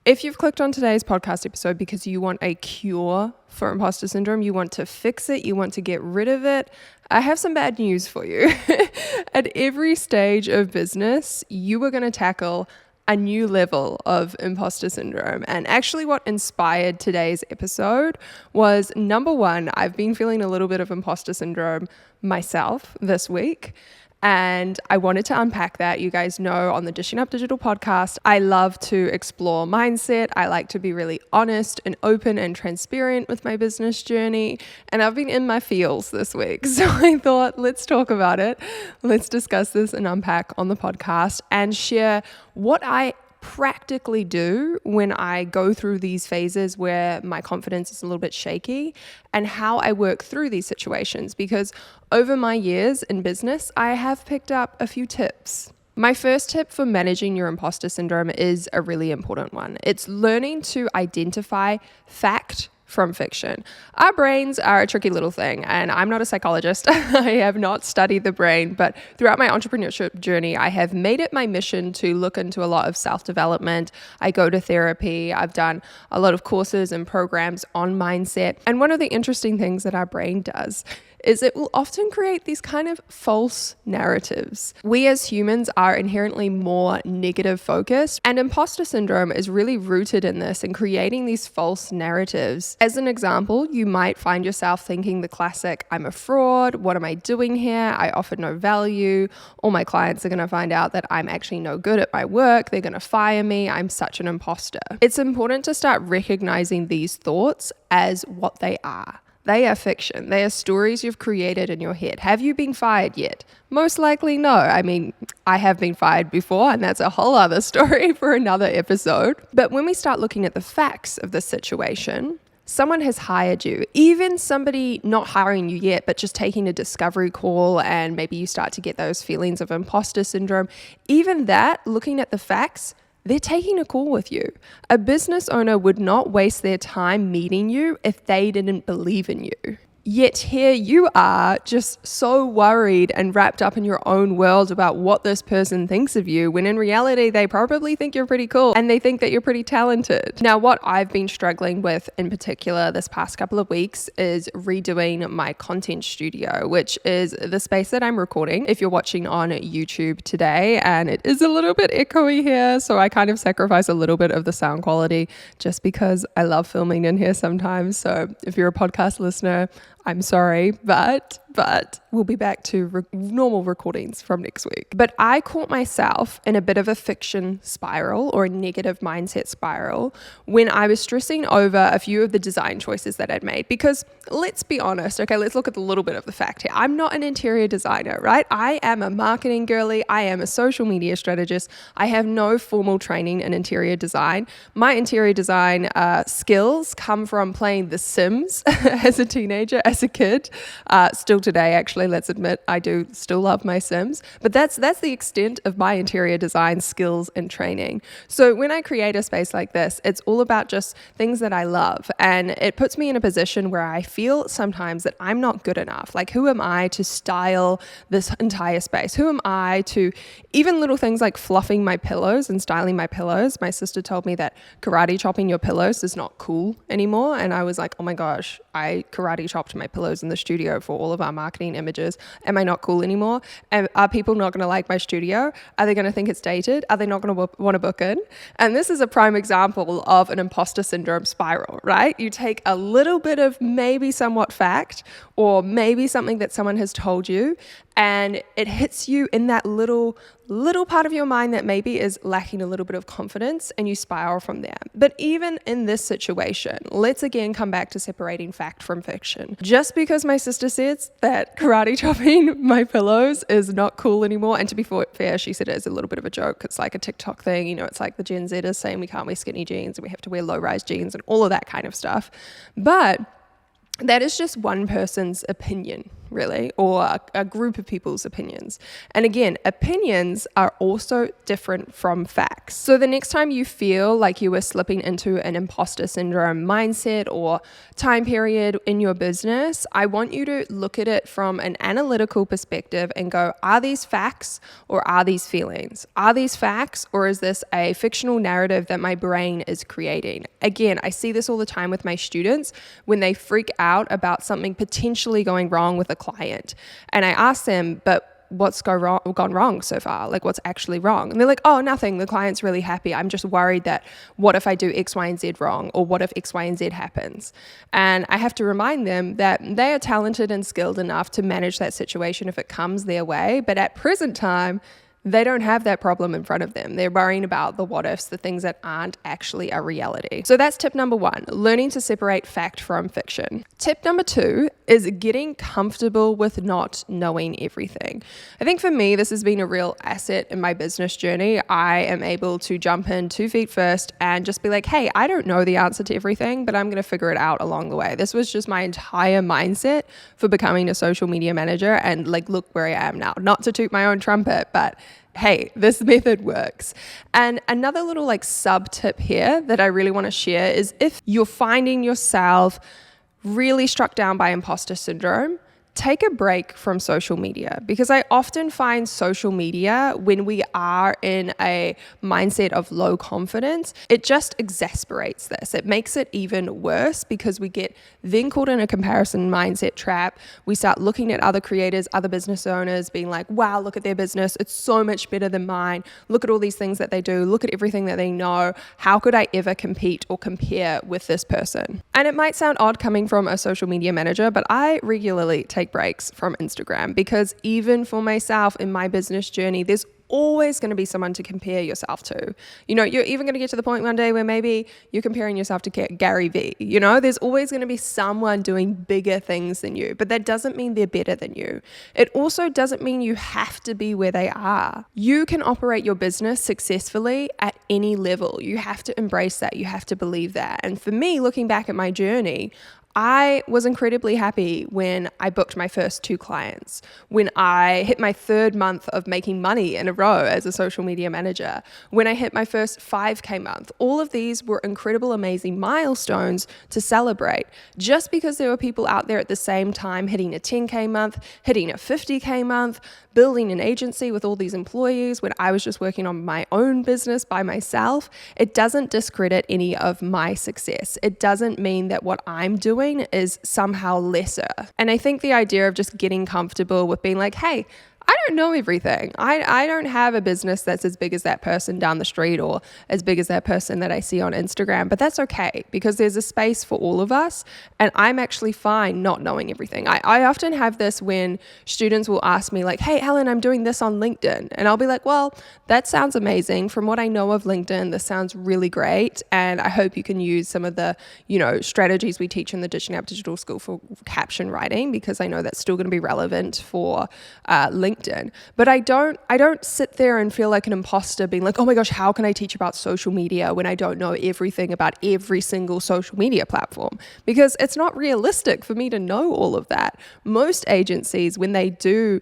If you've clicked on today's podcast episode because you want a cure for imposter syndrome, you want to fix it, you want to get rid of it, I have some bad news for you. At every stage of business, you are going to tackle a new level of imposter syndrome. And actually what inspired today's episode was, number one, I've been feeling a little bit of imposter syndrome myself this week. And I wanted to unpack that. You guys know on the Dishing Up Digital podcast, I love to explore mindset. I like to be really honest and open and transparent with my business journey. And I've been in my feels this week. So I thought, let's talk about it. Let's discuss this and unpack on the podcast and share what I practically do when I go through these phases where my confidence is a little bit shaky, and how I work through these situations, because over my years in business, I have picked up a few tips. My first tip for managing your imposter syndrome is a really important one. It's learning to identify fact from fiction. Our brains are a tricky little thing, and I'm not a psychologist. I have not studied the brain, but throughout my entrepreneurship journey, I have made it my mission to look into a lot of self-development. I go to therapy. I've done a lot of courses and programs on mindset. And one of the interesting things that our brain does is it will often create these kind of false narratives. We as humans are inherently more negative focused, and imposter syndrome is really rooted in this and creating these false narratives. As an example, you might find yourself thinking the classic, I'm a fraud, what am I doing here? I offer no value. All my clients are gonna find out that I'm actually no good at my work. They're gonna fire me. I'm such an imposter. It's important to start recognizing these thoughts as what they are. They are fiction. They are stories you've created in your head. Have you been fired yet? Most likely no. I mean, I have been fired before, and that's a whole other story for another episode. But when we start looking at the facts of the situation, someone has hired you, even somebody not hiring you yet, but just taking a discovery call, and maybe you start to get those feelings of imposter syndrome. Even that, looking at the facts, they're taking a call with you. A business owner would not waste their time meeting you if they didn't believe in you. Yet here you are, just so worried and wrapped up in your own world about what this person thinks of you, when in reality, they probably think you're pretty cool and they think that you're pretty talented. Now, what I've been struggling with in particular this past couple of weeks is redoing my content studio, which is the space that I'm recording. If you're watching on YouTube today, and it is a little bit echoey here, so I kind of sacrifice a little bit of the sound quality just because I love filming in here sometimes. So if you're a podcast listener, I'm sorry, but we'll be back to normal recordings from next week. But I caught myself in a bit of a fiction spiral, or a negative mindset spiral, when I was stressing over a few of the design choices that I'd made. Because let's be honest, okay, let's look at a little bit of the fact here. I'm not an interior designer, right? I am a marketing girly. I am a social media strategist. I have no formal training in interior design. My interior design skills come from playing The Sims as a teenager, as a kid, still today, actually, let's admit, I do still love my Sims, but that's the extent of my interior design skills and training. So when I create a space like this, it's all about just things that I love, and it puts me in a position where I feel sometimes that I'm not good enough. Like, who am I to style this entire space? Who am I to even little things like fluffing my pillows and styling my pillows? My sister told me that karate chopping your pillows is not cool anymore, and I was like, oh my gosh, I karate chopped my pillows in the studio for all of our marketing images. Am I not cool anymore? And are people not going to like my studio? Are they going to think it's dated? Are they not going to want to book in? And this is a prime example of an imposter syndrome spiral, right? You take a little bit of maybe somewhat fact, or maybe something that someone has told you, and it hits you in that little part of your mind that maybe is lacking a little bit of confidence, and you spiral from there. But even in this situation, let's again come back to separating fact from fiction. Just because my sister says that karate chopping my pillows is not cool anymore, and to be fair, she said it as a little bit of a joke. It's like a TikTok thing, you know, it's like the Gen Zers saying we can't wear skinny jeans and we have to wear low-rise jeans and all of that kind of stuff. But that is just one person's opinion, really, or a group of people's opinions. And again, opinions are also different from facts. So the next time you feel like you are slipping into an imposter syndrome mindset or time period in your business, I want you to look at it from an analytical perspective and go, are these facts or are these feelings? Are these facts or is this a fictional narrative that my brain is creating? Again, I see this all the time with my students when they freak out about something potentially going wrong with a client. And I ask them, but what's gone wrong so far? Like, what's actually wrong? And they're like, oh, nothing. The client's really happy. I'm just worried that what if I do X, Y, and Z wrong? Or what if X, Y, and Z happens? And I have to remind them that they are talented and skilled enough to manage that situation if it comes their way. But at present time, they don't have that problem in front of them. They're worrying about the what ifs, the things that aren't actually a reality. So that's tip number 1, learning to separate fact from fiction. Tip number 2 is getting comfortable with not knowing everything. I think for me, this has been a real asset in my business journey. I am able to jump in 2 feet first and just be like, hey, I don't know the answer to everything, but I'm going to figure it out along the way. This was just my entire mindset for becoming a social media manager. And like, look where I am now. Not to toot my own trumpet, but hey, this method works. And another little like sub tip here that I really want to share is if you're finding yourself really struck down by imposter syndrome, take a break from social media, because I often find social media, when we are in a mindset of low confidence, it just exasperates this. It makes it even worse because we get then caught in a comparison mindset trap. We start looking at other creators, other business owners, being like, wow, look at their business. It's so much better than mine. Look at all these things that they do. Look at everything that they know. How could I ever compete or compare with this person? And it might sound odd coming from a social media manager, but I regularly take breaks from Instagram, because even for myself in my business journey, there's always going to be someone to compare yourself to. You know, you're even going to get to the point one day where maybe you're comparing yourself to Gary Vee. You know, there's always going to be someone doing bigger things than you, but that doesn't mean they're better than you. It also doesn't mean you have to be where they are. You can operate your business successfully at any level. You have to embrace that. You have to believe that. And for me, looking back at my journey, I was incredibly happy when I booked my first 2 clients, when I hit my 3rd month of making money in a row as a social media manager, when I hit my first 5K month. All of these were incredible, amazing milestones to celebrate. Just because there were people out there at the same time hitting a 10K month, hitting a 50K month, building an agency with all these employees when I was just working on my own business by myself, it doesn't discredit any of my success. It doesn't mean that what I'm doing is somehow lesser. And I think the idea of just getting comfortable with being like, hey, I don't know everything. I don't have a business that's as big as that person down the street or as big as that person that I see on Instagram, but that's okay, because there's a space for all of us, and I'm actually fine not knowing everything. I often have this when students will ask me like, hey, Helen, I'm doing this on LinkedIn. And I'll be like, well, that sounds amazing. From what I know of LinkedIn, this sounds really great. And I hope you can use some of the, strategies we teach in the Ditching Out Digital School for caption writing, because I know that's still going to be relevant for LinkedIn. But I don't sit there and feel like an imposter being like, oh my gosh, how can I teach about social media when I don't know everything about every single social media platform? Because it's not realistic for me to know all of that. Most agencies, when they do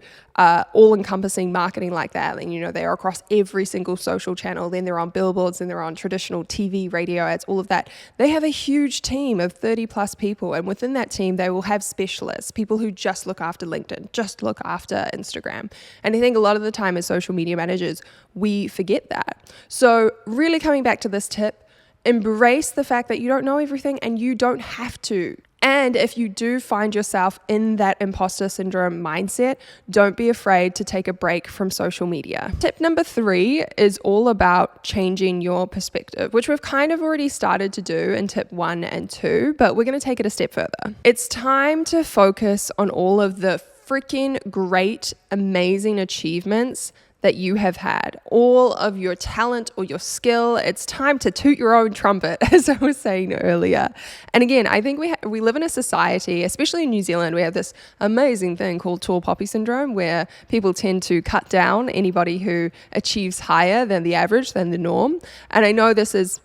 all-encompassing marketing like that, and they're across every single social channel, then they're on billboards, then they're on traditional TV, radio ads, all of that. They have a huge team of 30 plus people, and within that team they will have specialists, people who just look after LinkedIn, just look after Instagram. And I think a lot of the time as social media managers, we forget that. So really coming back to this tip, embrace the fact that you don't know everything and you don't have to. And if you do find yourself in that imposter syndrome mindset, don't be afraid to take a break from social media. Tip number 3 is all about changing your perspective, which we've kind of already started to do in tip 1 and 2, but we're going to take it a step further. It's time to focus on all of the freaking great, amazing achievements that you have had, all of your talent or your skill. It's time to toot your own trumpet, as I was saying earlier. And again, I think we live in a society, especially in New Zealand, we have this amazing thing called tall poppy syndrome, where people tend to cut down anybody who achieves higher than the average, than the norm. And I know this is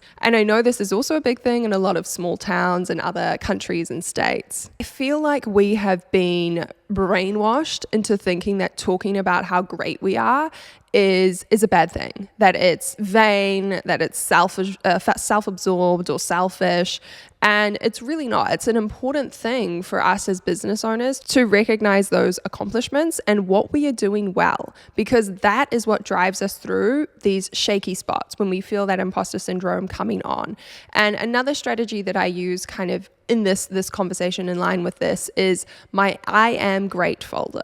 also a big thing in a lot of small towns and other countries and states. I feel like we have been brainwashed into thinking that talking about how great we are is a bad thing, that it's vain, that it's self-absorbed or selfish. And it's really not. It's an important thing for us as business owners to recognize those accomplishments and what we are doing well, because that is what drives us through these shaky spots when we feel that imposter syndrome coming on. And another strategy that I use kind of in this conversation in line with this is my I am great folder.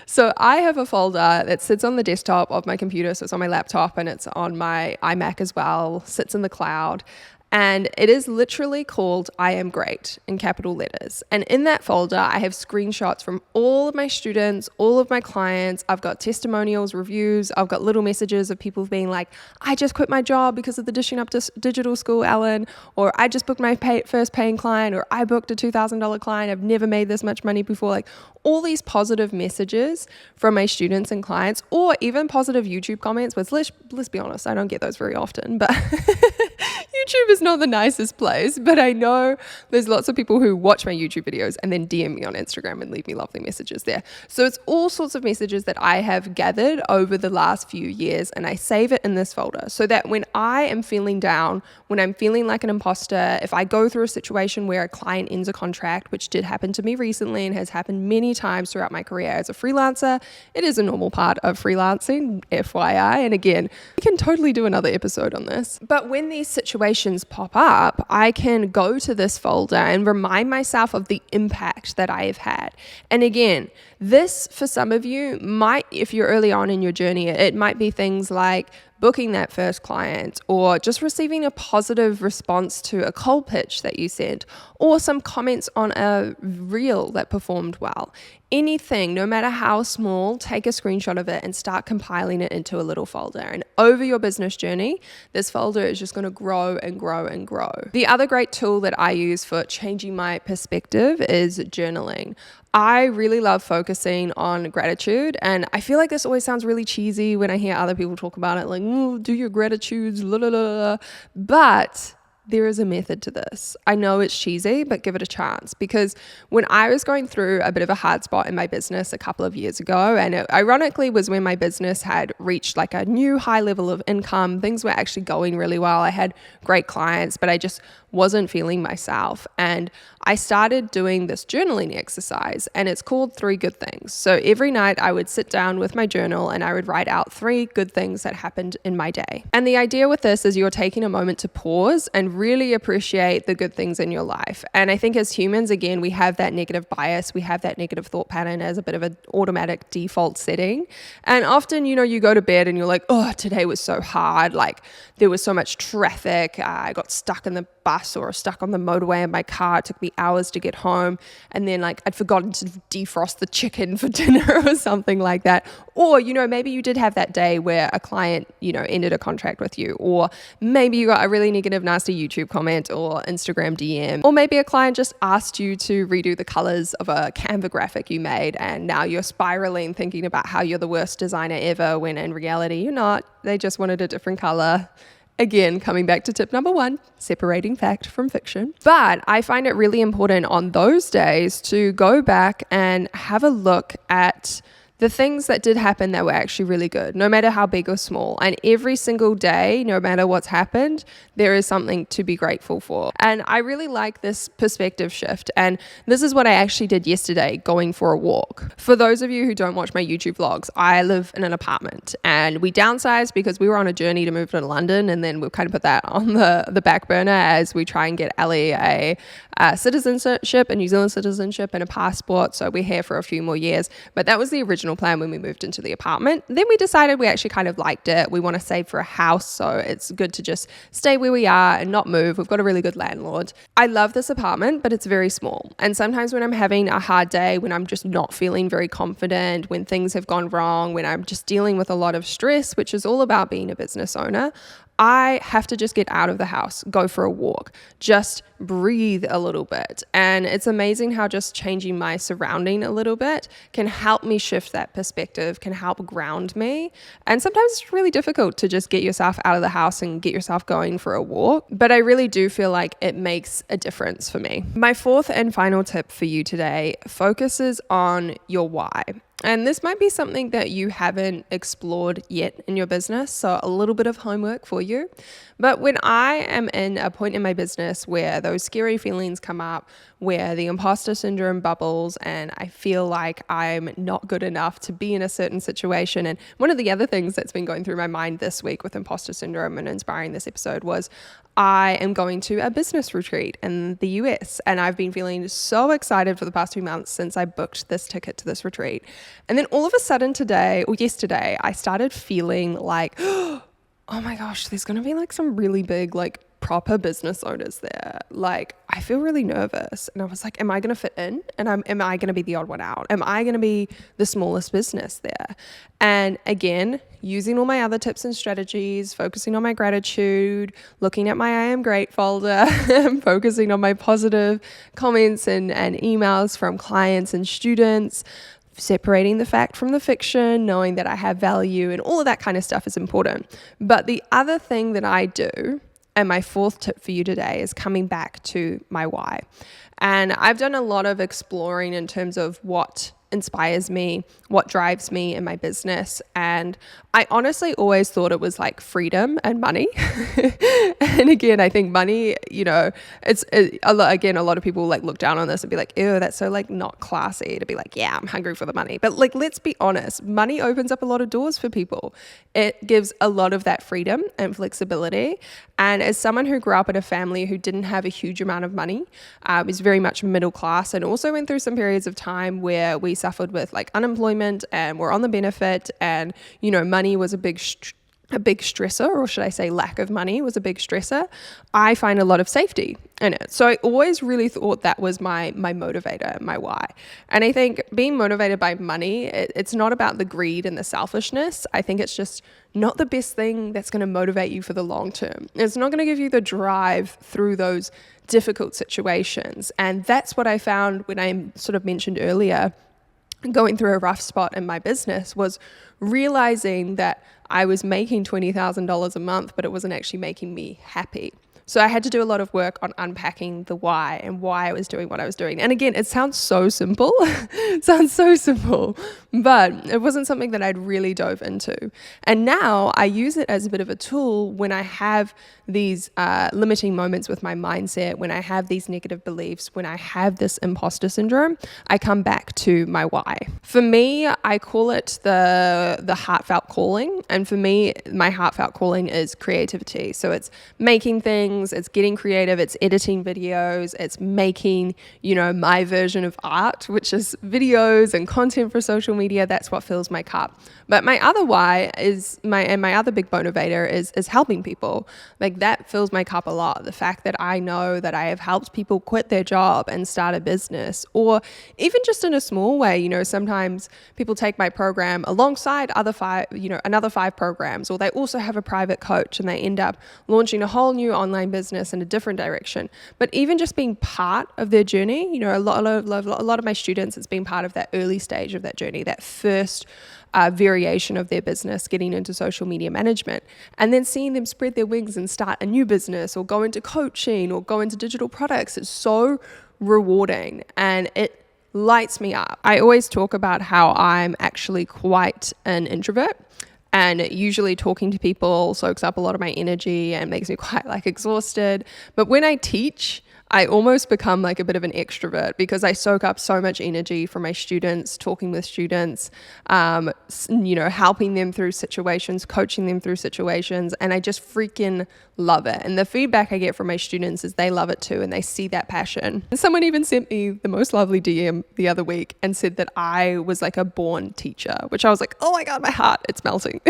So I have a folder that sits on the desktop of my computer. So it's on my laptop and it's on my iMac as well, sits in the cloud. And it is literally called I am great in capital letters. And in that folder, I have screenshots from all of my students, all of my clients. I've got testimonials, reviews. I've got little messages of people being like, I just quit my job because of the Dishing Up Digital School, Ellen, or I just booked my first paying client, or I booked a $2,000 client. I've never made this much money before. Like all these positive messages from my students and clients, or even positive YouTube comments, which let's be honest, I don't get those very often, but YouTube is not the nicest place, but I know there's lots of people who watch my YouTube videos and then DM me on Instagram and leave me lovely messages there. So it's all sorts of messages that I have gathered over the last few years, and I save it in this folder so that when I am feeling down, when I'm feeling like an imposter, if I go through a situation where a client ends a contract, which did happen to me recently and has happened many times throughout my career as a freelancer, it is a normal part of freelancing, FYI. And again, we can totally do another episode on this. But when these situations pop up, I can go to this folder and remind myself of the impact that I have had. And again, this for some of you might, if you're early on in your journey, it might be things like booking that first client, or just receiving a positive response to a cold pitch that you sent, or some comments on a reel that performed well. Anything, no matter how small, take a screenshot of it and start compiling it into a little folder. And over your business journey, this folder is just going to grow and grow and grow. The other great tool that I use for changing my perspective is journaling. I really love focusing on gratitude, and I feel like this always sounds really cheesy when I hear other people talk about it, like, do your gratitudes, la la la. But there is a method to this. I know it's cheesy, but give it a chance, because when I was going through a bit of a hard spot in my business a couple of years ago, and it ironically was when my business had reached like a new high level of income, things were actually going really well. I had great clients, but I just wasn't feeling myself. And I started doing this journaling exercise, and it's called 3 Good Things. So every night I would sit down with my journal and I would write out 3 good things that happened in my day. And the idea with this is you're taking a moment to pause and really appreciate the good things in your life. And I think as humans, again, we have that negative bias. We have that negative thought pattern as a bit of an automatic default setting. And often, you go to bed and you're like, oh, today was so hard. Like there was so much traffic. I got stuck in the bus or stuck on the motorway in my car. It took me hours to get home. And then I'd forgotten to defrost the chicken for dinner or something like that. Or, maybe you did have that day where a client, ended a contract with you, or maybe you got a really negative, nasty YouTube comment or Instagram DM, or maybe a client just asked you to redo the colors of a Canva graphic you made, and now you're spiraling thinking about how you're the worst designer ever, when in reality you're not. They just wanted a different color. Again, coming back to tip number 1, separating fact from fiction. But I find it really important on those days to go back and have a look at the things that did happen that were actually really good, no matter how big or small. And every single day, no matter what's happened, there is something to be grateful for. And I really like this perspective shift. And this is what I actually did yesterday, going for a walk. For those of you who don't watch my YouTube vlogs, I live in an apartment, and we downsized because we were on a journey to move to London. And then we've kind of put that on the back burner as we try and get Ellie a citizenship, a New Zealand citizenship, and a passport. So we're here for a few more years. But that was the original plan when we moved into the apartment. Then we decided we actually kind of liked it. We want to save for a house, so it's good to just stay where we are and not move. We've got a really good landlord. I love this apartment, but it's very small. And sometimes when I'm having a hard day, when I'm just not feeling very confident, when things have gone wrong, when I'm just dealing with a lot of stress, which is all about being a business owner, I have to just get out of the house, go for a walk, just breathe a little bit. And it's amazing how just changing my surrounding a little bit can help me shift that perspective, can help ground me. And sometimes it's really difficult to just get yourself out of the house and get yourself going for a walk. But I really do feel like it makes a difference for me. My fourth and final tip for you today focuses on your why. And this might be something that you haven't explored yet in your business, so a little bit of homework for you. But when I am in a point in my business where those scary feelings come up, where the imposter syndrome bubbles, and I feel like I'm not good enough to be in a certain situation. And one of the other things that's been going through my mind this week with imposter syndrome and inspiring this episode was I am going to a business retreat in the US, and I've been feeling so excited for the past 2 months since I booked this ticket to this retreat. And then all of a sudden yesterday, I started feeling like, oh my gosh, there's going to be like some really big, like proper business owners there. Like, I feel really nervous. And I was like, am I going to fit in? And am I going to be the odd one out? Am I going to be the smallest business there? And again, using all my other tips and strategies, focusing on my gratitude, looking at my I am great folder, focusing on my positive comments and emails from clients and students, separating the fact from the fiction, knowing that I have value, and all of that kind of stuff is important. But the other thing that I do, and my fourth tip for you today, is coming back to my why. And I've done a lot of exploring in terms of what inspires me, what drives me in my business. And I honestly always thought it was like freedom and money. And again, I think money, a lot of people like look down on this and be like, ew, that's so like not classy to be like, yeah, I'm hungry for the money. But like, let's be honest, money opens up a lot of doors for people. It gives a lot of that freedom and flexibility. And as someone who grew up in a family who didn't have a huge amount of money, is very much middle class, and also went through some periods of time where we suffered with like unemployment and were on the benefit, and money was a big stressor, or should I say lack of money was a big stressor. I find a lot of safety in it. So I always really thought that was my motivator, my why. And I think being motivated by money, it's not about the greed and the selfishness. I think it's just not the best thing that's going to motivate you for the long term. It's not going to give you the drive through those difficult situations. And that's what I found when I sort of mentioned earlier, going through a rough spot in my business, was realizing that I was making $20,000 a month, but it wasn't actually making me happy. So I had to do a lot of work on unpacking the why and why I was doing what I was doing. And again, it sounds so simple. It sounds so simple, but it wasn't something that I'd really dove into. And now I use it as a bit of a tool when I have these limiting moments with my mindset, when I have these negative beliefs, when I have this imposter syndrome, I come back to my why. For me, I call it the heartfelt calling. And for me, my heartfelt calling is creativity. So it's making things, it's getting creative, it's editing videos, it's making, my version of art, which is videos and content for social media. That's what fills my cup. But my other why is my other big motivator is helping people. Like, that fills my cup a lot. The fact that I know that I have helped people quit their job and start a business, or even just in a small way, sometimes people take my program alongside another 5 programs, or they also have a private coach and they end up launching a whole new online business in a different direction. But even just being part of their journey, a lot of my students, it's been part of that early stage of that journey, that first variation of their business, getting into social media management, and then seeing them spread their wings and start a new business or go into coaching or go into digital products. It's so rewarding and it lights me up. I always talk about how I'm actually quite an introvert, and usually talking to people soaks up a lot of my energy and makes me quite exhausted. But when I teach, I almost become like a bit of an extrovert because I soak up so much energy from my students, talking with students, helping them through situations, coaching them through situations. And I just freaking love it. And the feedback I get from my students is they love it too, and they see that passion. And someone even sent me the most lovely DM the other week and said that I was like a born teacher, which I was like, oh my God, my heart, it's melting.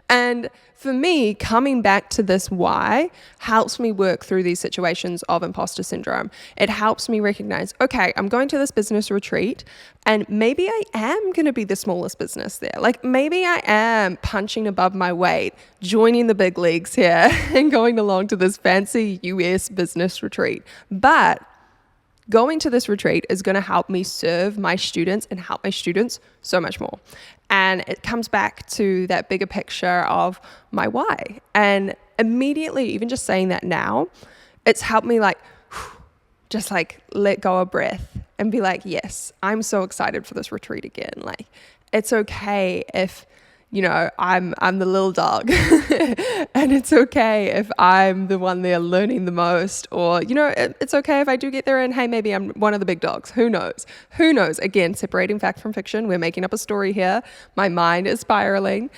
And for me, coming back to this why helps me work through these situations of imposter syndrome. It helps me recognize, okay, I'm going to this business retreat and maybe I am going to be the smallest business there. Like maybe I am punching above my weight, joining the big leagues here and going along to this fancy US business retreat. But going to this retreat is going to help me serve my students and help my students so much more. And it comes back to that bigger picture of my why. And immediately, even just saying that now, it's helped me like, just like let go of breath and be like, yes, I'm so excited for this retreat again. Like, it's okay if, you know, I'm the little dog and it's okay if I'm the one there learning the most, or, you know, it's okay if I do get there and hey, maybe I'm one of the big dogs. Who knows? Who knows? Again, separating fact from fiction. We're making up a story here. My mind is spiraling.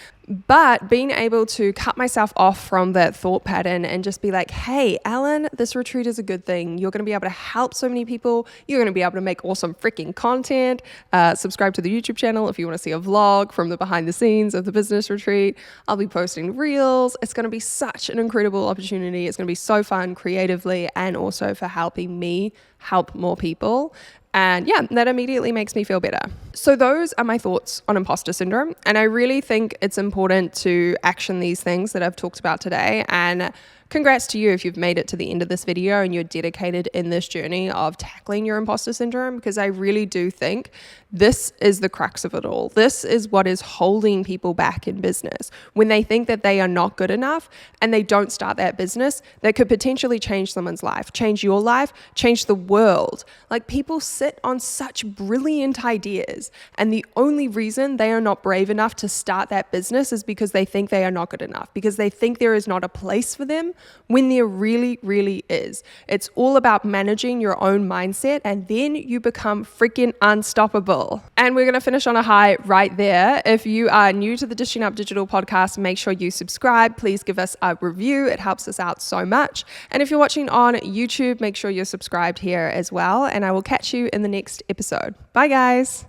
But being able to cut myself off from that thought pattern and just be like, hey, Ellen, this retreat is a good thing. You're going to be able to help so many people. You're going to be able to make awesome freaking content. Subscribe to the YouTube channel if you want to see a vlog from the behind the scenes of the business retreat. I'll be posting reels. It's going to be such an incredible opportunity. It's going to be so fun creatively and also for helping me help more people. And yeah, that immediately makes me feel better. So those are my thoughts on imposter syndrome. And I really think it's important to action these things that I've talked about today. And congrats to you if you've made it to the end of this video and you're dedicated in this journey of tackling your imposter syndrome, because I really do think this is the crux of it all. This is what is holding people back in business. When they think that they are not good enough and they don't start that business that could potentially change someone's life, change your life, change the world. Like, people sit on such brilliant ideas, and the only reason they are not brave enough to start that business is because they think they are not good enough, because they think there is not a place for them when there really, really is. It's all about managing your own mindset, and then you become freaking unstoppable. And we're going to finish on a high right there. If you are new to the Dishing Up Digital podcast, make sure you subscribe. Please give us a review. It helps us out so much. And if you're watching on YouTube, make sure you're subscribed here as well. And I will catch you in the next episode. Bye, guys.